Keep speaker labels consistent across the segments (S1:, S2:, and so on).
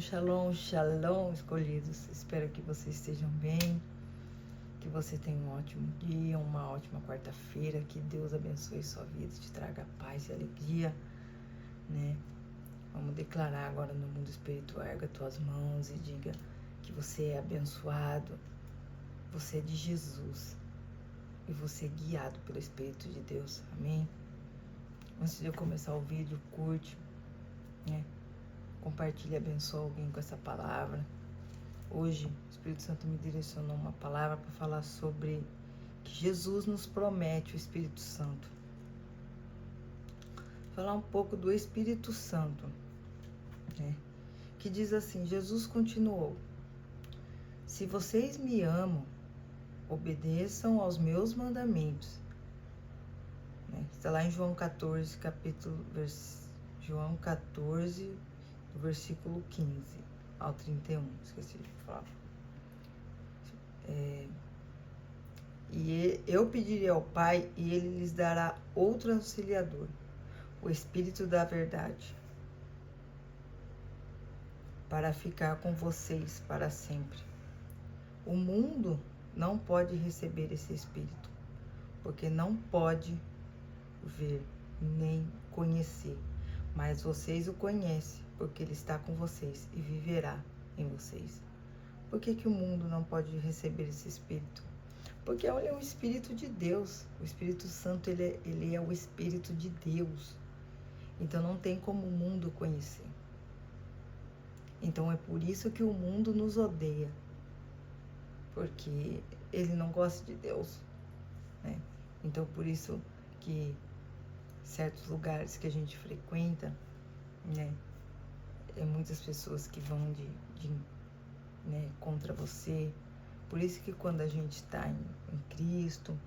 S1: shalom, shalom, escolhidos. Espero que vocês estejam bem, que você tenha um ótimo dia, uma ótima quarta-feira, que Deus abençoe sua vida, te traga paz e alegria, né? Vamos declarar agora no mundo espiritual, erga tuas mãos e diga que você é abençoado, você é de Jesus e você é guiado pelo Espírito de Deus, amém? Antes de eu começar o vídeo, curte, né? Compartilhe, abençoe alguém com essa palavra. Hoje, o Espírito Santo me direcionou uma palavra para falar sobre que Jesus nos promete o Espírito Santo. Falar um pouco do Espírito Santo, né? Que diz assim, Jesus continuou: se vocês me amam, obedeçam aos meus mandamentos. Né? Está lá em João 14, João 14, do versículo 15 ao 31, esqueci de falar. E eu pedirei ao Pai e Ele lhes dará outro auxiliador, o Espírito da Verdade, para ficar com vocês para sempre. O mundo não pode receber esse Espírito, porque não pode ver nem conhecer, mas vocês o conhecem, porque Ele está com vocês e viverá em vocês. Por que o mundo não pode receber esse Espírito? Porque ele é um Espírito de Deus. O Espírito Santo, ele é o Espírito de Deus. Então não tem como o mundo conhecer. Então é por isso que o mundo nos odeia. Porque ele não gosta de Deus, né? Então por isso que certos lugares que a gente frequenta, né, muitas pessoas que vão né, contra você. Por isso que quando a gente está em Cristo,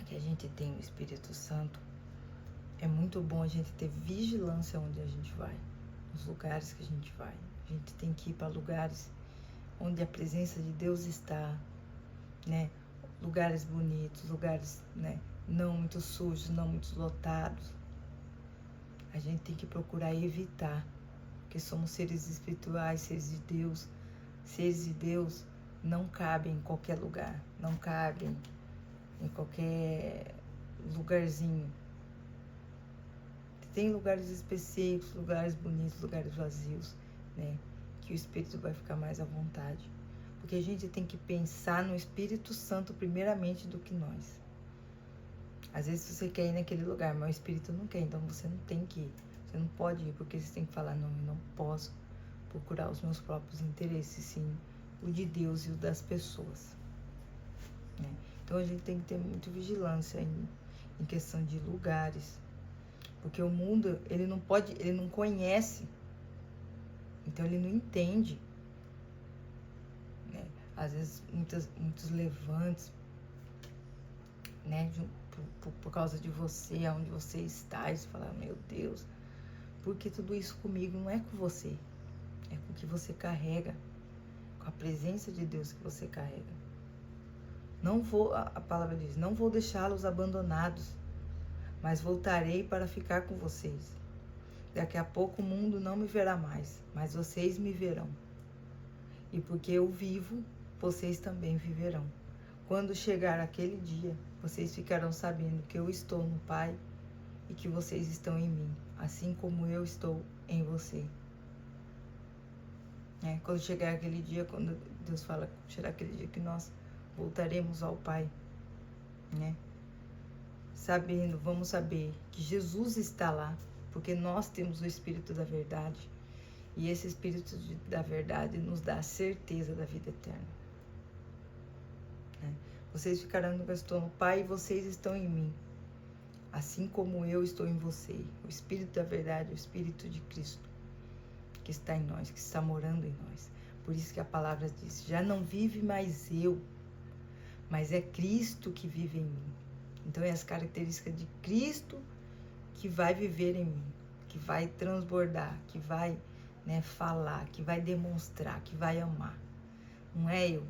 S1: que a gente tem o Espírito Santo, é muito bom a gente ter vigilância onde a gente vai, nos lugares que a gente vai. A gente tem que ir para lugares onde a presença de Deus está, né? Lugares bonitos, lugares, né, não muito sujos, não muito lotados. A gente tem que procurar evitar, porque somos seres espirituais, seres de Deus. Seres de Deus não cabem em qualquer lugar, não cabem em qualquer lugarzinho. Tem lugares específicos, lugares bonitos, lugares vazios, né? Que o Espírito vai ficar mais à vontade. Porque a gente tem que pensar no Espírito Santo primeiramente do que nós. Às vezes você quer ir naquele lugar, mas o Espírito não quer, então você não tem que ir. Você não pode ir, porque você tem que falar, não, eu não posso procurar os meus próprios interesses, sim, o de Deus e o das pessoas. Né? Então a gente tem que ter muita vigilância em questão de lugares, porque o mundo, ele não conhece, então ele não entende. Né? Às vezes muitos levantes, né, por causa de você, aonde você está, e você fala, meu Deus, porque tudo isso comigo não é com você, é com o que você carrega, com a presença de Deus que você carrega. A palavra diz, não vou deixá-los abandonados, mas voltarei para ficar com vocês. Daqui a pouco o mundo não me verá mais, mas vocês me verão. E porque eu vivo, vocês também viverão. Quando chegar aquele dia, vocês ficarão sabendo que eu estou no Pai e que vocês estão em mim, assim como eu estou em você. Quando chegar aquele dia, quando Deus fala, chegar aquele dia que nós voltaremos ao Pai, né? Vamos saber que Jesus está lá, porque nós temos o Espírito da Verdade, e esse Espírito da Verdade nos dá a certeza da vida eterna. Vocês ficarão no que eu estou no Pai e vocês estão em mim, assim como eu estou em você. O Espírito da Verdade, o Espírito de Cristo, que está em nós, que está morando em nós. Por isso que a palavra diz, já não vive mais eu, mas é Cristo que vive em mim. Então é as características de Cristo que vai viver em mim, que vai transbordar, que vai, né, falar, que vai demonstrar, que vai amar. Não é eu.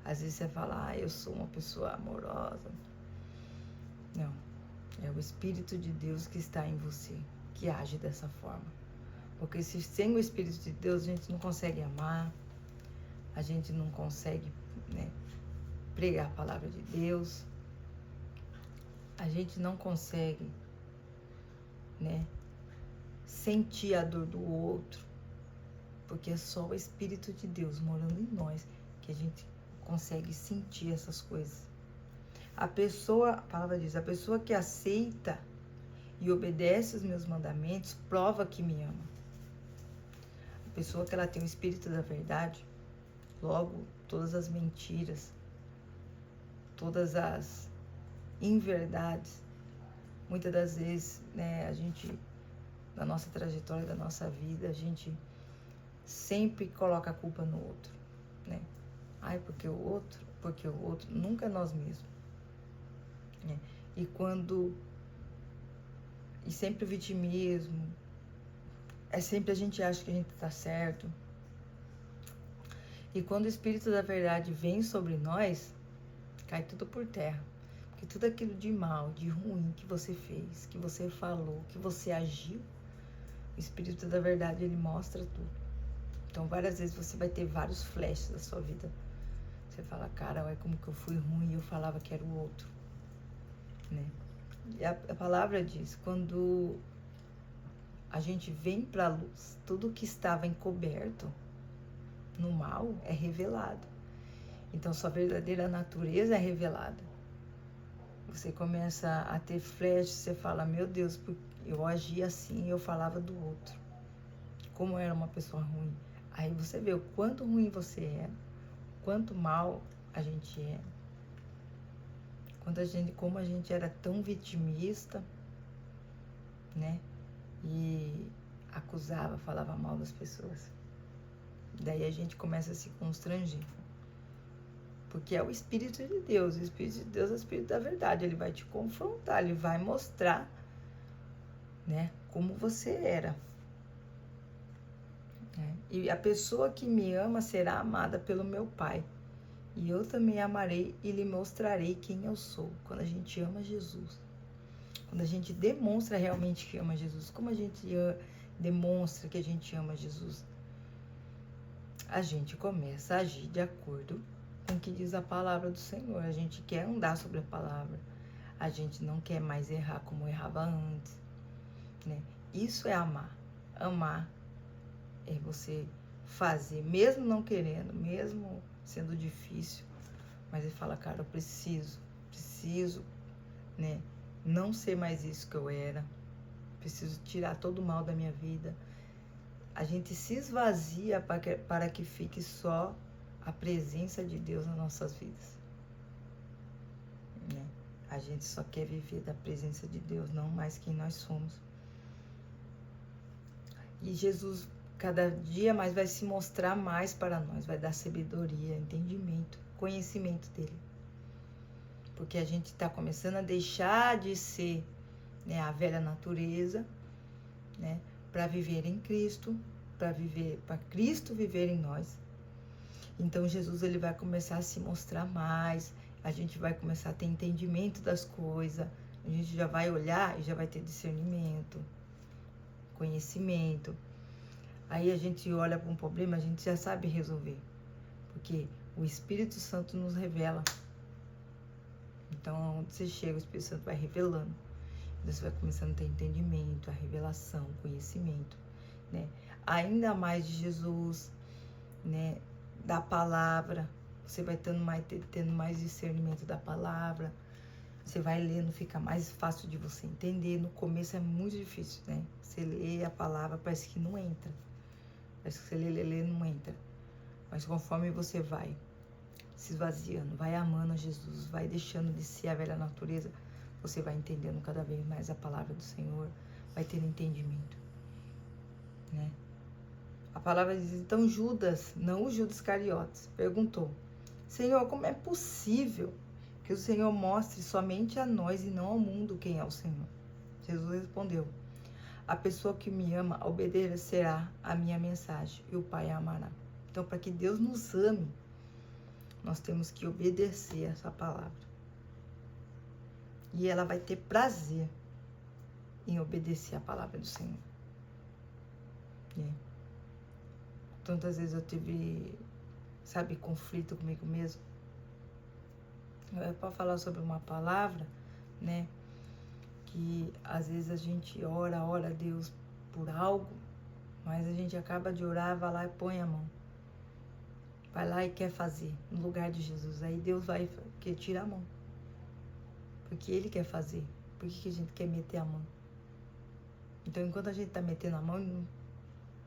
S1: Às vezes você fala, eu sou uma pessoa amorosa. Não, é o Espírito de Deus que está em você, que age dessa forma. Porque se sem o Espírito de Deus a gente não consegue amar, a gente não consegue, né, pregar a palavra de Deus, a gente não consegue, né, sentir a dor do outro, porque é só o Espírito de Deus morando em nós que a gente consegue sentir essas coisas. A palavra diz, a pessoa que aceita e obedece os meus mandamentos, prova que me ama. A pessoa que ela tem o Espírito da verdade, logo todas as mentiras, todas as inverdades, muitas das vezes, né, a gente, na nossa trajetória, da nossa vida, a gente sempre coloca a culpa no outro, né? Ai, porque o outro, nunca é nós mesmos. Né? E sempre o vitimismo, sempre a gente acha que a gente está certo. E quando o Espírito da verdade vem sobre nós, cai tudo por terra. Porque tudo aquilo de mal, de ruim que você fez, que você falou, que você agiu, o Espírito da verdade, ele mostra tudo. Então, várias vezes você vai ter vários flashes da sua vida. Você fala, cara, olha como que eu fui ruim e eu falava que era o outro. Né? E a palavra diz, quando a gente vem para a luz, tudo que estava encoberto no mal é revelado. Então, sua verdadeira natureza é revelada. Você começa a ter flashes, você fala, meu Deus, eu agia assim e eu falava do outro. Como eu era uma pessoa ruim. Aí você vê o quanto ruim você é, quanto mal a gente é. Como a gente era tão vitimista, né? E acusava, falava mal das pessoas. Daí a gente começa a se constranger. Porque é o Espírito de Deus. O Espírito de Deus é o Espírito da verdade. Ele vai te confrontar, ele vai mostrar, né, como você era. E a pessoa que me ama será amada pelo meu Pai. E eu também amarei e lhe mostrarei quem eu sou. Quando a gente ama Jesus. Quando a gente demonstra realmente que ama Jesus. Como a gente demonstra que a gente ama Jesus? A gente começa a agir de acordo com o que diz a palavra do Senhor. A gente quer andar sobre a palavra. A gente não quer mais errar como errava antes. Né? Isso é amar. Amar é você fazer, mesmo não querendo, mesmo sendo difícil, mas ele fala, cara, eu preciso, né, não ser mais isso que eu era, preciso tirar todo o mal da minha vida. A gente se esvazia para que fique só a presença de Deus nas nossas vidas. Né? A gente só quer viver da presença de Deus, não mais quem nós somos. E Jesus cada dia mais vai se mostrar mais para nós, vai dar sabedoria, entendimento, conhecimento dele. Porque a gente está começando a deixar de ser, né, a velha natureza, né, para viver em Cristo, para Cristo viver em nós. Então Jesus, ele vai começar a se mostrar mais, a gente vai começar a ter entendimento das coisas, a gente já vai olhar e já vai ter discernimento, conhecimento. Aí a gente olha para um problema, a gente já sabe resolver. Porque o Espírito Santo nos revela. Então, onde você chega, o Espírito Santo vai revelando. Então, você vai começando a ter entendimento, a revelação, o conhecimento. Né? Ainda mais de Jesus, né? Da palavra. Você vai tendo mais discernimento da palavra. Você vai lendo, fica mais fácil de você entender. No começo é muito difícil, né? Você lê a palavra, parece que não entra. Parece que você lê, não entra. Mas conforme você vai se esvaziando, vai amando a Jesus, vai deixando de ser a velha natureza, você vai entendendo cada vez mais a palavra do Senhor, vai tendo entendimento. Né? A palavra diz, então Judas, não o Judas Iscariotes, perguntou, Senhor, como é possível que o Senhor mostre somente a nós e não ao mundo quem é o Senhor? Jesus respondeu, a pessoa que me ama obedecerá a minha mensagem e o Pai a amará. Então, para que Deus nos ame, nós temos que obedecer essa palavra. E ela vai ter prazer em obedecer a palavra do Senhor. né? Tantas vezes eu tive, sabe, conflito comigo mesmo. É para falar sobre uma palavra, né? Que às vezes a gente ora a Deus por algo, mas a gente acaba de orar, vai lá e põe a mão. Vai lá e quer fazer no lugar de Jesus. Aí Deus vai que tira a mão. Porque Ele quer fazer. Por que a gente quer meter a mão? Então, enquanto a gente tá metendo a mão, Ele não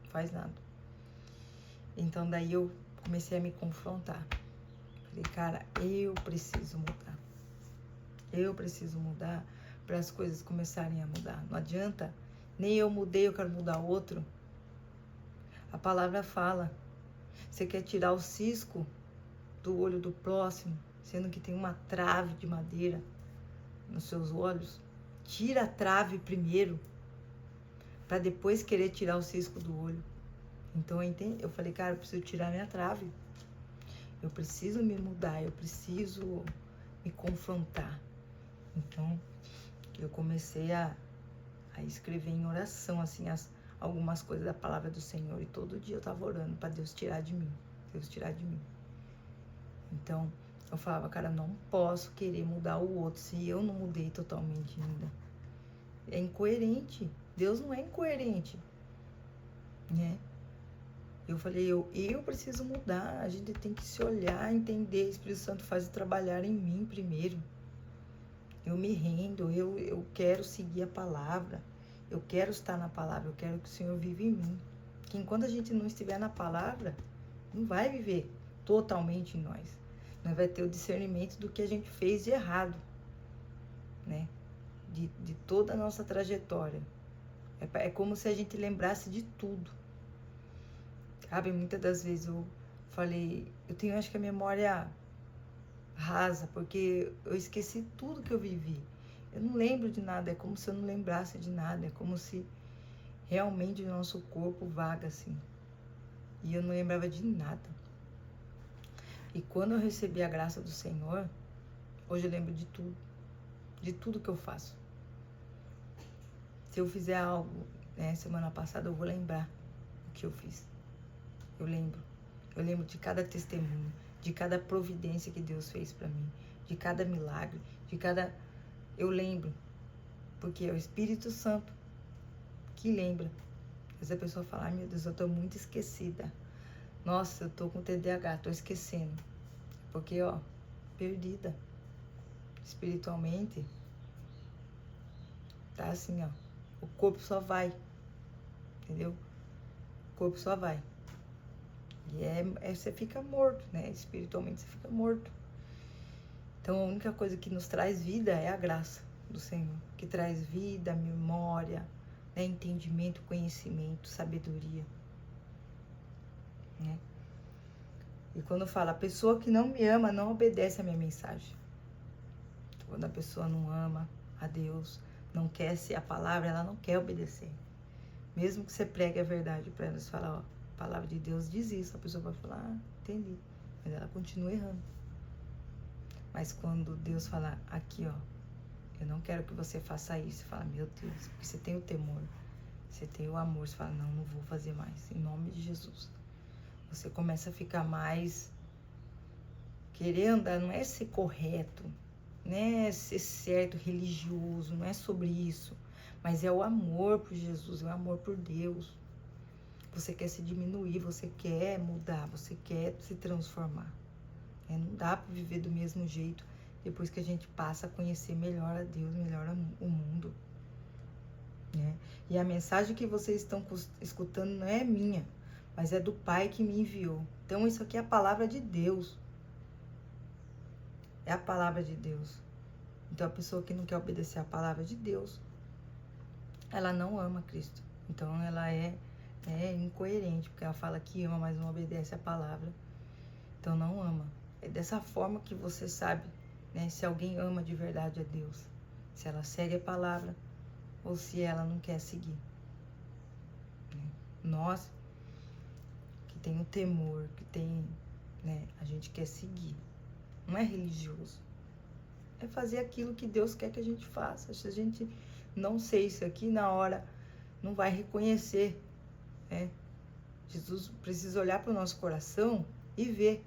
S1: faz nada. Então, daí eu comecei a me confrontar. Falei, cara, eu preciso mudar. Eu preciso mudar para as coisas começarem a mudar. Não adianta, nem eu mudei, eu quero mudar outro. A palavra fala, você quer tirar o cisco do olho do próximo, sendo que tem uma trave de madeira nos seus olhos? Tira a trave primeiro, para depois querer tirar o cisco do olho. Então eu falei, cara, eu preciso tirar minha trave. Eu preciso me mudar, eu preciso me confrontar. Então, eu comecei a escrever em oração, assim, algumas coisas da palavra do Senhor. E todo dia eu estava orando para Deus tirar de mim. Deus tirar de mim. Então, eu falava, cara, não posso querer mudar o outro se eu não mudei totalmente ainda. É incoerente. Deus não é incoerente, né? Eu falei, eu preciso mudar. A gente tem que se olhar, entender. O Espírito Santo faz trabalhar em mim primeiro. Eu me rendo, eu quero seguir a palavra. Eu quero estar na palavra, eu quero que o Senhor viva em mim. Que enquanto a gente não estiver na palavra, não vai viver totalmente em nós. Não vai ter o discernimento do que a gente fez de errado, né? De toda a nossa trajetória. É como se a gente lembrasse de tudo. Sabe, muitas das vezes eu falei, eu tenho, acho que a memória rasa, porque eu esqueci tudo que eu vivi. Eu não lembro de nada, é como se eu não lembrasse de nada, é como se realmente o nosso corpo vaga assim. E eu não lembrava de nada. E quando eu recebi a graça do Senhor, hoje eu lembro de tudo que eu faço. Se eu fizer algo, né, semana passada, eu vou lembrar o que eu fiz. Eu lembro de cada testemunho, de cada providência que Deus fez para mim, de cada milagre, eu lembro, porque é o Espírito Santo que lembra. Às vezes a pessoa fala, ai meu Deus, eu tô muito esquecida. Nossa, eu tô com TDAH, tô esquecendo. Porque, ó, perdida. Espiritualmente, tá assim, ó. O corpo só vai, entendeu? O corpo só vai. E você fica morto, né? Espiritualmente você fica morto. Então a única coisa que nos traz vida é a graça do Senhor. Que traz vida, memória, né? Entendimento, conhecimento, sabedoria. Né? E quando fala, a pessoa que não me ama não obedece a minha mensagem. Quando a pessoa não ama a Deus, não quer ser a palavra, ela não quer obedecer. Mesmo que você pregue a verdade para ela, você fala, ó, a palavra de Deus diz isso, a pessoa vai falar, ah, entendi. Mas ela continua errando. Mas quando Deus fala, aqui, ó, eu não quero que você faça isso, você fala, meu Deus, porque você tem o temor, você tem o amor, você fala, não vou fazer mais, em nome de Jesus. Você começa a ficar mais, querer andar, não é ser correto, não é ser certo, religioso, não é sobre isso, mas é o amor por Jesus, é o amor por Deus. Você quer se diminuir, você quer mudar, você quer se transformar. Não dá para viver do mesmo jeito depois que a gente passa a conhecer melhor a Deus, melhor o mundo. Né? E a mensagem que vocês estão escutando não é minha, mas é do Pai que me enviou. Então isso aqui é a palavra de Deus. É a palavra de Deus. Então a pessoa que não quer obedecer a palavra de Deus, ela não ama Cristo. Então ela é incoerente, porque ela fala que ama, mas não obedece a palavra. Então não ama. É dessa forma que você sabe, né, se alguém ama de verdade a Deus. Se ela segue a palavra ou se ela não quer seguir. Nós, que tem o temor, que tem, né, a gente quer seguir. Não é religioso. É fazer aquilo que Deus quer que a gente faça. Se a gente não sei isso aqui, na hora não vai reconhecer né? Jesus precisa olhar para o nosso coração e ver,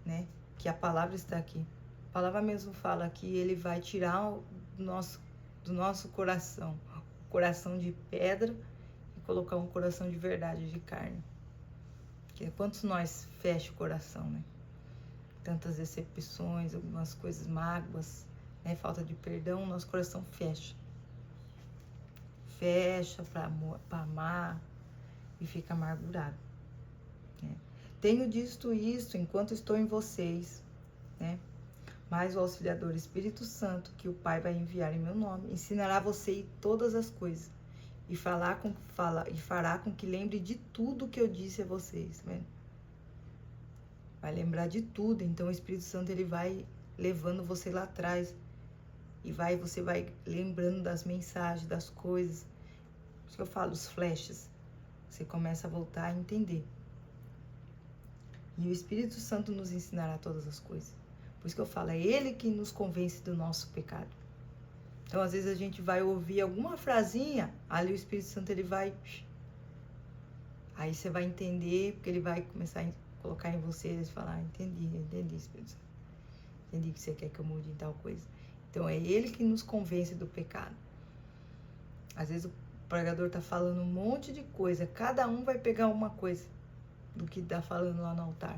S1: né? Que a palavra está aqui. A palavra mesmo fala que ele vai tirar do nosso coração, o coração de pedra, e colocar um coração de verdade, de carne. Porque quantos nós fecha o coração, né? Tantas decepções, algumas coisas, mágoas, né? Falta de perdão, nosso coração fecha. Fecha para amar e fica amargurado, né? Tenho dito isto enquanto estou em vocês, né? Mas o Auxiliador Espírito Santo, que o Pai vai enviar em meu nome, ensinará você todas as coisas e fará com que lembre de tudo que eu disse a vocês, né? Vai lembrar de tudo. Então o Espírito Santo ele vai levando você lá atrás e você vai lembrando das mensagens, das coisas. Por isso que eu falo, os flashes. Você começa a voltar a entender. E o Espírito Santo nos ensinará todas as coisas. Por isso que eu falo, é Ele que nos convence do nosso pecado. Então, às vezes, a gente vai ouvir alguma frasinha, ali o Espírito Santo, ele vai... Aí você vai entender, porque ele vai começar a colocar em você, e falar, entendi, Espírito Santo. Entendi que você quer que eu mude em tal coisa. Então, é Ele que nos convence do pecado. Às vezes, o pregador está falando um monte de coisa, cada um vai pegar uma coisa do que está falando lá no altar.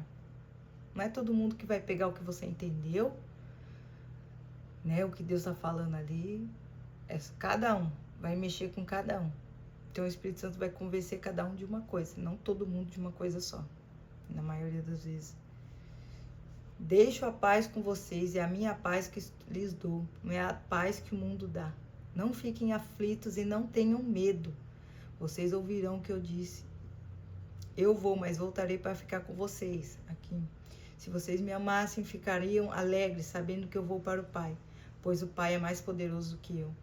S1: Não é todo mundo que vai pegar o que você entendeu, né? O que Deus está falando ali. É cada um. Vai mexer com cada um. Então o Espírito Santo vai convencer cada um de uma coisa. Não todo mundo de uma coisa só. Na maioria das vezes. Deixo a paz com vocês e a minha paz que lhes dou. Não é a paz que o mundo dá. Não fiquem aflitos e não tenham medo. Vocês ouvirão o que eu disse. Eu vou, mas voltarei para ficar com vocês aqui. Se vocês me amassem, ficariam alegres, sabendo que eu vou para o Pai, pois o Pai é mais poderoso que eu.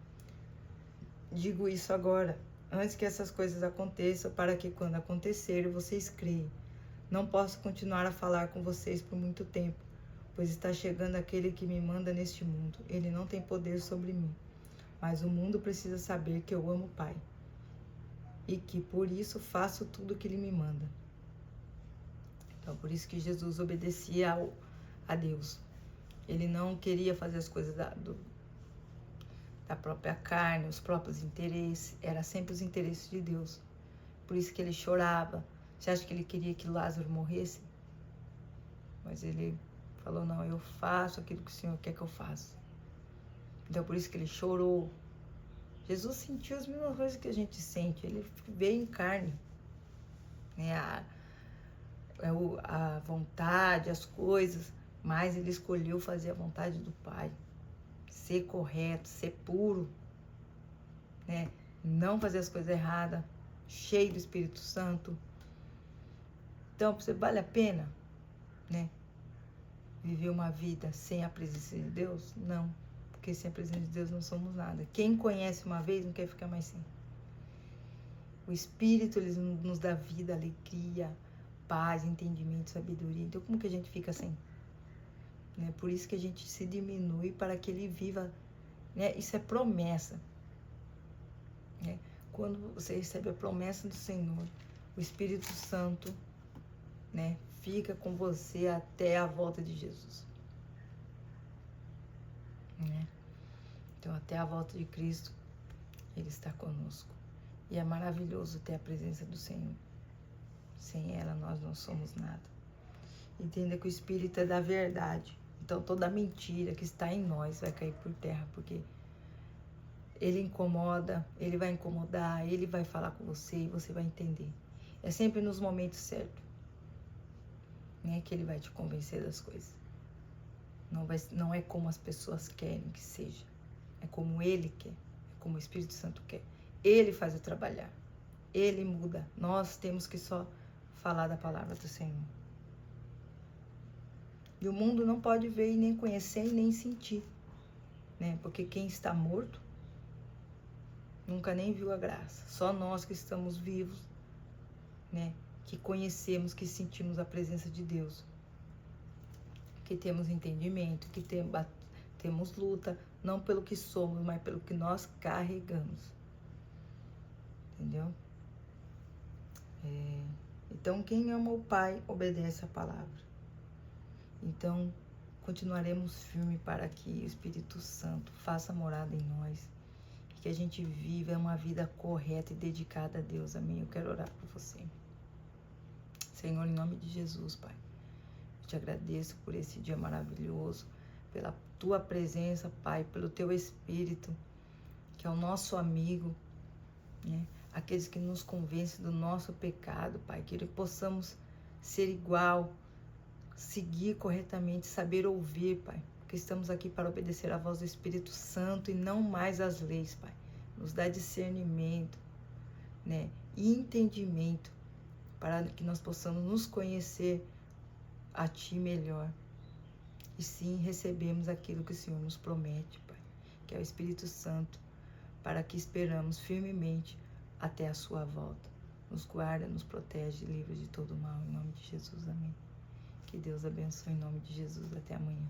S1: Digo isso agora, antes que essas coisas aconteçam, para que quando acontecerem, vocês creem. Não posso continuar a falar com vocês por muito tempo, pois está chegando aquele que me manda neste mundo. Ele não tem poder sobre mim, mas o mundo precisa saber que eu amo o Pai, e que por isso faço tudo o que Ele me manda. Então, por isso que Jesus obedecia a Deus. Ele não queria fazer as coisas da própria carne, os próprios interesses. Era sempre os interesses de Deus. Por isso que ele chorava. Você acha que ele queria que Lázaro morresse? Mas ele falou, não, eu faço aquilo que o Senhor quer que eu faça. Então, por isso que ele chorou. Jesus sentiu as mesmas coisas que a gente sente. Ele veio em carne, né? A vontade, as coisas, mas ele escolheu fazer a vontade do Pai, ser correto, ser puro, né? Não fazer as coisas erradas, cheio do Espírito Santo. Então, você vale a pena, né? Viver uma vida sem a presença de Deus? Não, porque sem a presença de Deus não somos nada. Quem conhece uma vez não quer ficar mais sem. O Espírito, ele nos dá vida, alegria, paz, entendimento, sabedoria. Então, como que a gente fica sem? Né? Por isso que a gente se diminui para que ele viva. Né? Isso é promessa. Né? Quando você recebe a promessa do Senhor, o Espírito Santo, né, fica com você até a volta de Jesus. Né? Então, até a volta de Cristo, Ele está conosco. E é maravilhoso ter a presença do Senhor. Sem ela, nós não somos nada. Entenda que o Espírito é da verdade. Então, toda mentira que está em nós vai cair por terra, porque ele incomoda, ele vai incomodar, ele vai falar com você e você vai entender. É sempre nos momentos certos, né, que ele vai te convencer das coisas. Não é como as pessoas querem que seja. É como ele quer, é como o Espírito Santo quer. Ele faz o trabalhar. Ele muda. Nós temos que só falar da palavra do Senhor. E o mundo não pode ver e nem conhecer e nem sentir, né? Porque quem está morto nunca nem viu a graça. Só nós que estamos vivos, né? Que conhecemos, que sentimos a presença de Deus. Que temos entendimento, que temos luta, não pelo que somos, mas pelo que nós carregamos. Entendeu? Então, quem ama o Pai, obedece a palavra. Então, continuaremos firmes para que o Espírito Santo faça morada em nós. E que a gente viva uma vida correta e dedicada a Deus. Amém? Eu quero orar por você. Senhor, em nome de Jesus, Pai. Eu te agradeço por esse dia maravilhoso, pela tua presença, Pai, pelo teu Espírito, que é o nosso amigo, né? Aqueles que nos convencem do nosso pecado, Pai, que possamos ser igual, seguir corretamente, saber ouvir, Pai, porque estamos aqui para obedecer à voz do Espírito Santo e não mais às leis, Pai. Nos dá discernimento, né, e entendimento para que nós possamos nos conhecer a Ti melhor. E sim, recebemos aquilo que o Senhor nos promete, Pai, que é o Espírito Santo, para que esperamos firmemente até a sua volta. Nos guarda, nos protege, livra de todo mal, em nome de Jesus, amém. Que Deus abençoe em nome de Jesus, até amanhã.